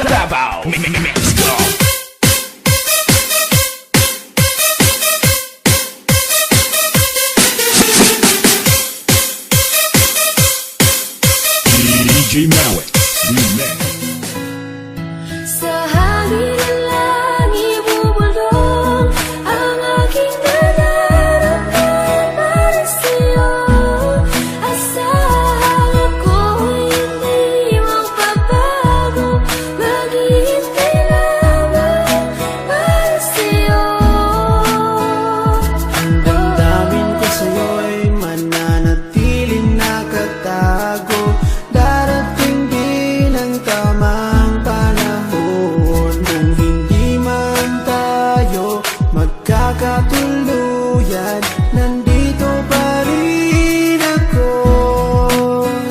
Davao Mexico. DJ Malik, Remix. Sa hangin ng langit bubulong ang aking nararamdaman para sa'yo. Asahan ako'y hindi magbabago, maghihintay lamang para sa'yo. Ang damdamin ko sa'yo'y mananatiling nakatago. Darating din ang tamang panahon, kung hindi man tayo magkakatuluyan, nandito pa rin ako.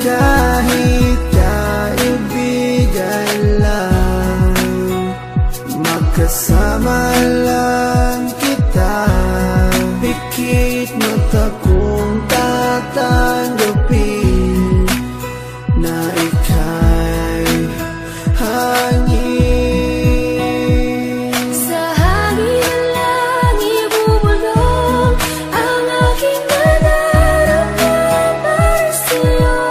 Kahit kaibigan lang, magkasama lang kita. Pikit mata kong tatanggapin na ika'y hangin. Sa hangin ng langit bubulong ang aking nararamdaman para sa'yo.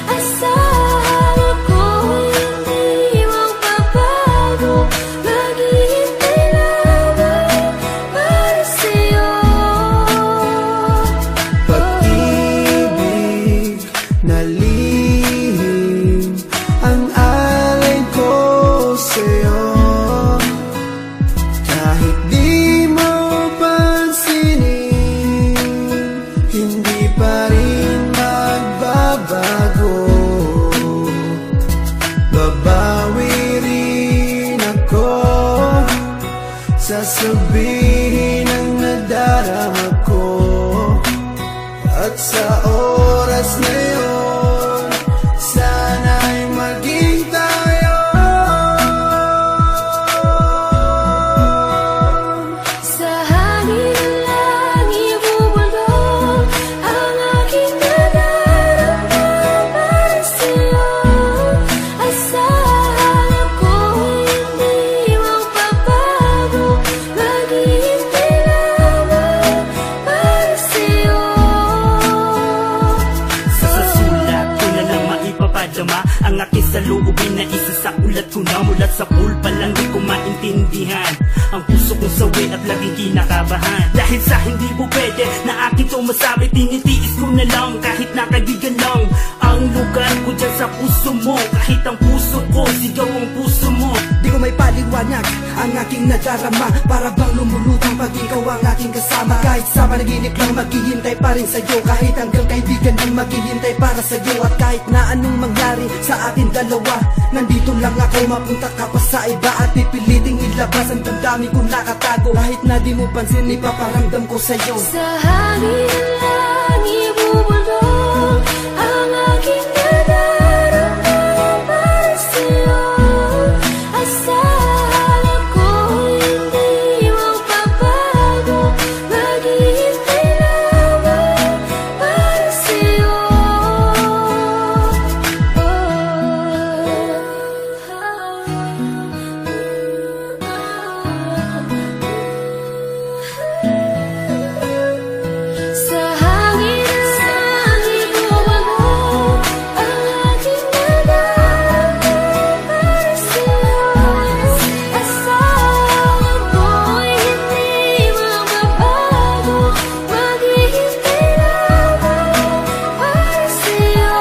Asahan ako'y hindi magbabago, maghihintay lamang para sa'yo. Pag-ibig na lihim ang alay ko sa'yo. Kahit di mo pansinin, hindi pa rin magbabago. Babawi rin ako, sasabihin ang nadarama ko. At sa oras na yun, sana'y maging tayo. Sa hangin ng langit bubulong ang aking nararamdaman para sa'yo. Asahan ako'y hindi magbabago, maghihintay lamang para sa'yo. Sa sulat ko na lang maipapadama ang aking saloobin na isa sa ulat ko na. Mulat sa pool pa lang di ko maintindihan ang puso kong sawi at laging kinakabahan. Dahil sa hindi po pwede na akin to masabi, tinitiis ko na lang kahit nakaibigan lang ang lugar ko dyan sa puso mo. Kahit ang puso ko, sigaw ang puso mo. Di ko may paliwanag ang aking nadarama, para bang lumulutang pag ikaw ang aking kasama. Kahit sa panaginip lang maghihintay pa rin sa'yo, kahit hanggang kaibigan lang maghihintay para sa'yo. At kahit na anong mangyari sa atin dalawa, nandito lang ako, mapunta ka pa sa iba at pipiliting ilabas ang damdamin kong nakatago. Kahit na di mo pansin, ipaparamdam ko sa'yo. Sa hangin ng langit bubulong ang aking nararamdaman para sa'yo. Asahan ako'y hindi magbabago, maghihintay lamang para sa'yo. Sa hangin ng langit bubulong ang aking nararamdaman para sa'yo. Asahan ako'y hindi magbabago, maghihintay lamang para sa'yo.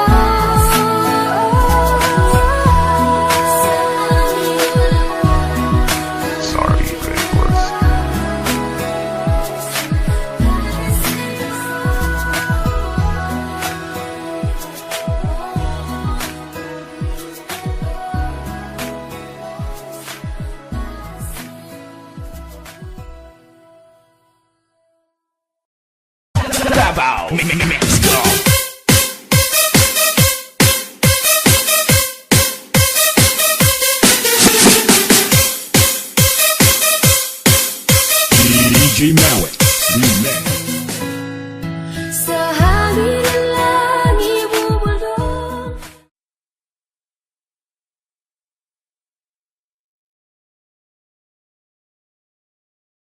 Sorry, Records. Davao Mexico.